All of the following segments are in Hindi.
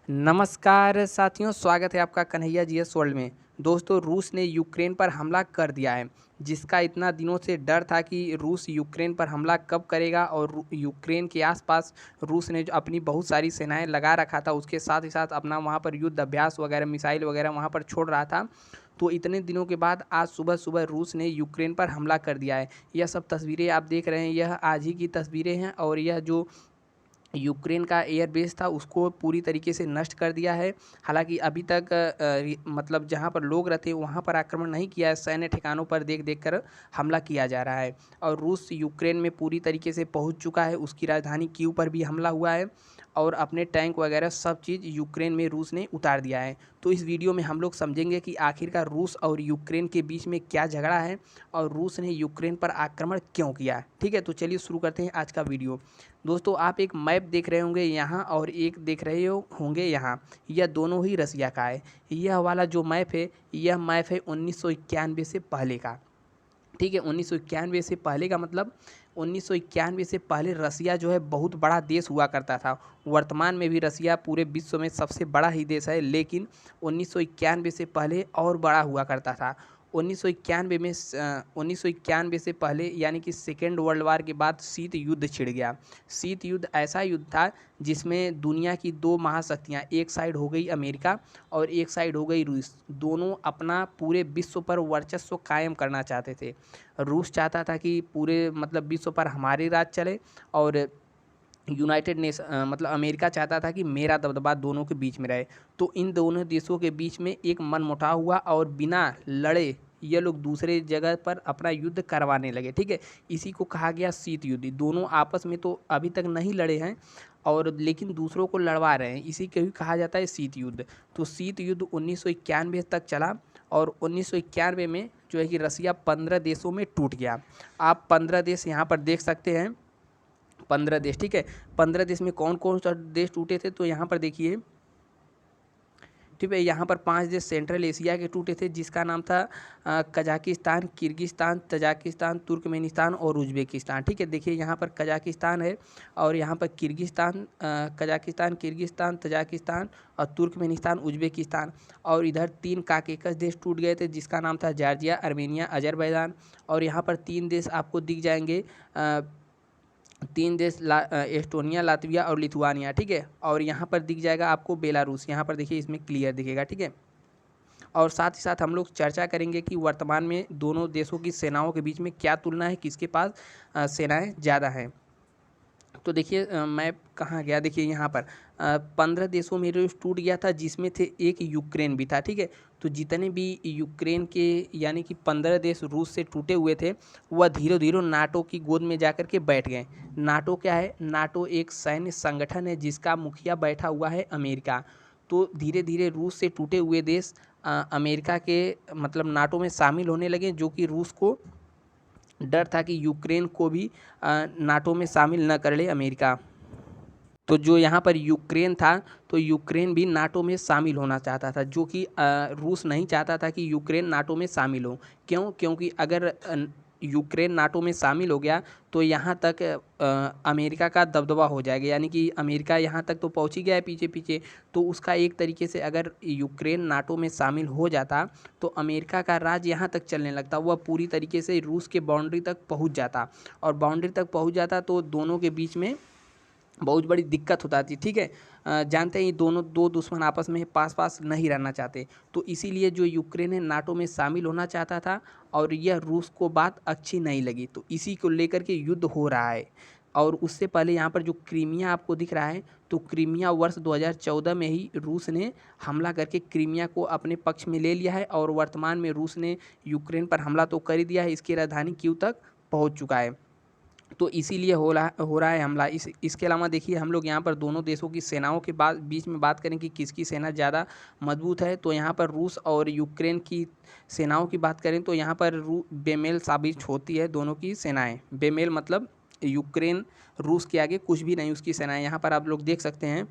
नमस्कार साथियों, स्वागत है आपका कन्हैया जीएस वर्ल्ड में। दोस्तों, रूस ने यूक्रेन पर हमला कर दिया है, जिसका इतना दिनों से डर था कि रूस यूक्रेन पर हमला कब करेगा। और यूक्रेन के आसपास रूस ने जो अपनी बहुत सारी सेनाएं लगा रखा था, उसके साथ ही साथ अपना वहां पर युद्ध अभ्यास वगैरह, मिसाइल वगैरह वहां पर छोड़ रहा था। तो इतने दिनों के बाद आज सुबह सुबह रूस ने यूक्रेन पर हमला कर दिया है। यह सब तस्वीरें आप देख रहे हैं, यह आज ही की तस्वीरें हैं। और यह जो यूक्रेन का एयरबेस था उसको पूरी तरीके से नष्ट कर दिया है। हालांकि अभी तक मतलब जहां पर लोग रहते हैं वहां पर आक्रमण नहीं किया है, सैन्य ठिकानों पर देख देख कर हमला किया जा रहा है। और रूस यूक्रेन में पूरी तरीके से पहुंच चुका है, उसकी राजधानी कीव पर भी हमला हुआ है। और अपने टैंक वगैरह सब चीज़ यूक्रेन में रूस ने उतार दिया है। तो इस वीडियो में हम लोग समझेंगे कि आखिरकार रूस और यूक्रेन के बीच में क्या झगड़ा है और रूस ने यूक्रेन पर आक्रमण क्यों किया। ठीक है, तो चलिए शुरू करते हैं आज का वीडियो। दोस्तों, आप एक मैप देख रहे होंगे यहाँ और एक देख रहे होंगे यहाँ। यह दोनों ही रसिया का है। यह वाला जो मैप है, यह मैप है 1991 से पहले का। ठीक है, 1991 से पहले का मतलब 1991 से पहले रसिया जो है बहुत बड़ा देश हुआ करता था। वर्तमान में भी रसिया पूरे विश्व में सबसे बड़ा ही देश है, लेकिन 1991 से पहले और बड़ा हुआ करता था। 1991 से पहले यानी कि सेकेंड वर्ल्ड वार के बाद शीत युद्ध छिड़ गया। शीत युद्ध ऐसा युद्ध था जिसमें दुनिया की दो महाशक्तियाँ, एक साइड हो गई अमेरिका और एक साइड हो गई रूस। दोनों अपना पूरे विश्व पर वर्चस्व कायम करना चाहते थे। रूस चाहता था कि पूरे मतलब विश्व पर हमारी राज चले, और मतलब अमेरिका चाहता था कि मेरा दबदबा दोनों के बीच में रहे। तो इन दोनों देशों के बीच में एक मनमुटाव हुआ और बिना लड़े ये लोग दूसरे जगह पर अपना युद्ध करवाने लगे। ठीक है, इसी को कहा गया शीत युद्ध। दोनों आपस में तो अभी तक नहीं लड़े हैं, और लेकिन दूसरों को लड़वा रहे हैं, इसी को ही कहा जाता है शीत युद्ध। तो शीत युद्ध 1991 तक चला, और 1991 में जो है कि रसिया 15 देशों में टूट गया। आप 15 देश यहाँ पर देख सकते हैं, 15 देश। ठीक है, 15 देश में कौन कौन सा देश टूटे थे, तो यहाँ पर देखिए। ठीक है, यहाँ पर 5 देश सेंट्रल एशिया के टूटे थे, जिसका नाम था कजाकिस्तान, किर्गिस्तान, तजाकिस्तान, तुर्कमेनिस्तान और उज्बेकिस्तान। ठीक है, देखिए यहाँ पर कजाकिस्तान है, और यहाँ पर किर्गिस्तान, कजाकिस्तान, किर्गिस्तान, तजाकिस्तान और तुर्कमेनिस्तान, उज्बेकिस्तान। और इधर 3 काकेकस देश टूट गए थे, जिसका नाम था जॉर्जिया, अर्मेनिया, अजरबैजान। और यहाँ पर 3 देश आपको दिख जाएंगे, 3 देश एस्टोनिया, लातविया और लिथुआनिया। ठीक है, और यहाँ पर दिख जाएगा आपको बेलारूस। यहाँ पर देखिए, इसमें क्लियर दिखेगा। ठीक है, और साथ ही साथ हम लोग चर्चा करेंगे कि वर्तमान में दोनों देशों की सेनाओं के बीच में क्या तुलना है, किसके पास सेनाएं ज़्यादा हैं। तो देखिए, मैप कहाँ गया, देखिए यहाँ पर 15 देशों में रूस टूट गया था, जिसमें थे एक यूक्रेन भी था। ठीक है, तो जितने भी यूक्रेन के यानी कि 15 देश रूस से टूटे हुए थे, वह धीरे धीरे नाटो की गोद में जाकर के बैठ गए। नाटो क्या है? नाटो एक सैन्य संगठन है जिसका मुखिया बैठा हुआ है अमेरिका। तो धीरे धीरे रूस से टूटे हुए देश अमेरिका के मतलब नाटो में शामिल होने लगे, जो कि रूस को डर था कि यूक्रेन को भी नाटो में शामिल न कर ले अमेरिका। तो जो यहाँ पर यूक्रेन था, तो यूक्रेन भी नाटो में शामिल होना चाहता था, जो कि रूस नहीं चाहता था कि यूक्रेन नाटो में शामिल हो। क्यों? क्योंकि अगर यूक्रेन नाटो में शामिल हो गया तो यहाँ तक अमेरिका का दबदबा हो जाएगा, यानी कि अमेरिका यहाँ तक तो पहुँच ही गया है पीछे पीछे। तो उसका एक तरीके से अगर यूक्रेन नाटो में शामिल हो जाता तो अमेरिका का राज यहाँ तक चलने लगता, वह पूरी तरीके से रूस के बाउंड्री तक पहुँच जाता। और बाउंड्री तक पहुँच जाता तो दोनों के बीच में बहुत बड़ी दिक्कत होता थी। ठीक है, जानते हैं दोनों दो दुश्मन आपस में पास पास नहीं रहना चाहते। तो इसीलिए जो यूक्रेन है नाटो में शामिल होना चाहता था, और यह रूस को बात अच्छी नहीं लगी, तो इसी को लेकर के युद्ध हो रहा है। और उससे पहले यहाँ पर जो क्रीमिया आपको दिख रहा है, तो क्रीमिया वर्ष 2014 में ही रूस ने हमला करके क्रीमिया को अपने पक्ष में ले लिया है। और वर्तमान में रूस ने यूक्रेन पर हमला तो कर ही दिया है, इसकी राजधानी कीव तक पहुँच चुका है। तो इसीलिए हो रहा है हमला। इसके अलावा देखिए, हम लोग यहाँ पर दोनों देशों की सेनाओं के बीच में बात करें कि किसकी सेना ज़्यादा मजबूत है, तो यहाँ पर रूस और यूक्रेन की सेनाओं की बात करें तो यहाँ पर बेमेल साबित होती है दोनों की सेनाएं। बेमेल मतलब यूक्रेन रूस के आगे कुछ भी नहीं, उसकी सेनाएं। यहाँ पर आप लोग देख सकते हैं,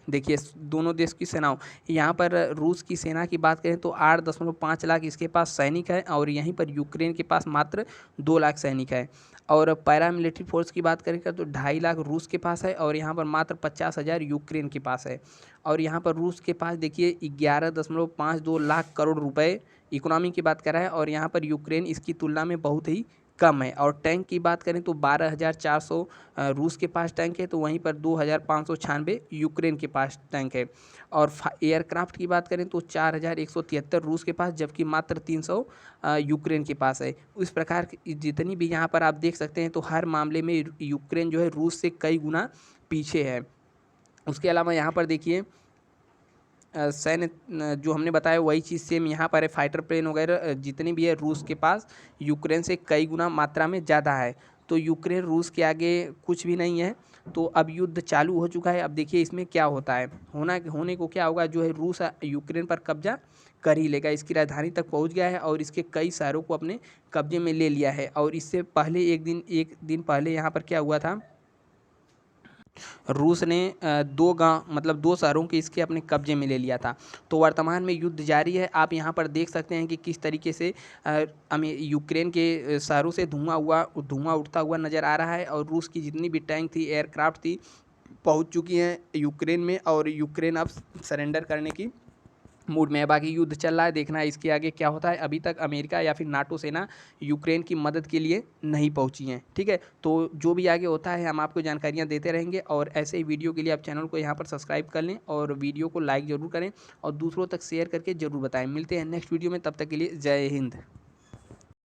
देखिए दोनों देश की सेनाओं। यहाँ पर रूस की सेना की बात करें तो 8.5 लाख इसके पास सैनिक है, और यहीं पर यूक्रेन के पास मात्र 2 लाख सैनिक है। और पैरामिलिट्री फोर्स की बात करें तो 2.5 लाख रूस के पास है और यहाँ पर मात्र 50,000 यूक्रेन के पास है। और यहाँ पर रूस के पास देखिए 11.52 लाख करोड़ रुपए इकोनॉमी की बात कर रहा है और यहाँ पर यूक्रेन इसकी तुलना में बहुत ही कम है। और टैंक की बात करें तो 12,400 रूस के पास टैंक है, तो वहीं पर 2,596 यूक्रेन के पास टैंक है। और एयरक्राफ्ट की बात करें तो 4,173 रूस के पास, जबकि मात्र 300 यूक्रेन के पास है। इस प्रकार की जितनी भी यहाँ पर आप देख सकते हैं, तो हर मामले में यूक्रेन जो है रूस से कई गुना पीछे है। उसके अलावा यहाँ पर देखिए सैन्य जो हमने बताया वही चीज़ सेम यहाँ पर है। फाइटर प्लेन वगैरह जितनी भी है रूस के पास यूक्रेन से कई गुना मात्रा में ज़्यादा है। तो यूक्रेन रूस के आगे कुछ भी नहीं है। तो अब युद्ध चालू हो चुका है। अब देखिए इसमें क्या होता है, होने को क्या होगा, जो है रूस यूक्रेन पर कब्जा कर ही लेगा। इसकी राजधानी तक पहुंच गया है और इसके कई शहरों को अपने कब्जे में ले लिया है। और इससे पहले एक दिन पहले यहाँ पर क्या हुआ था, रूस ने 2 गाँव मतलब 2 शहरों के इसके अपने कब्जे में ले लिया था। तो वर्तमान में युद्ध जारी है। आप यहाँ पर देख सकते हैं कि किस तरीके से यूक्रेन के शहरों से धुआं उठता हुआ नज़र आ रहा है। और रूस की जितनी भी टैंक थी, एयरक्राफ्ट थी, पहुँच चुकी हैं यूक्रेन में और यूक्रेन अब सरेंडर करने की मूड में है। बाकी युद्ध चल रहा है, देखना है इसके आगे क्या होता है। अभी तक अमेरिका या फिर नाटो सेना यूक्रेन की मदद के लिए नहीं पहुंची हैं, ठीक है। तो जो भी आगे होता है हम आपको जानकारियां देते रहेंगे। और ऐसे ही वीडियो के लिए आप चैनल को यहाँ पर सब्सक्राइब कर लें और वीडियो को लाइक ज़रूर करें और दूसरों तक शेयर करके ज़रूर बताएं। मिलते हैं नेक्स्ट वीडियो में, तब तक के लिए जय हिंद।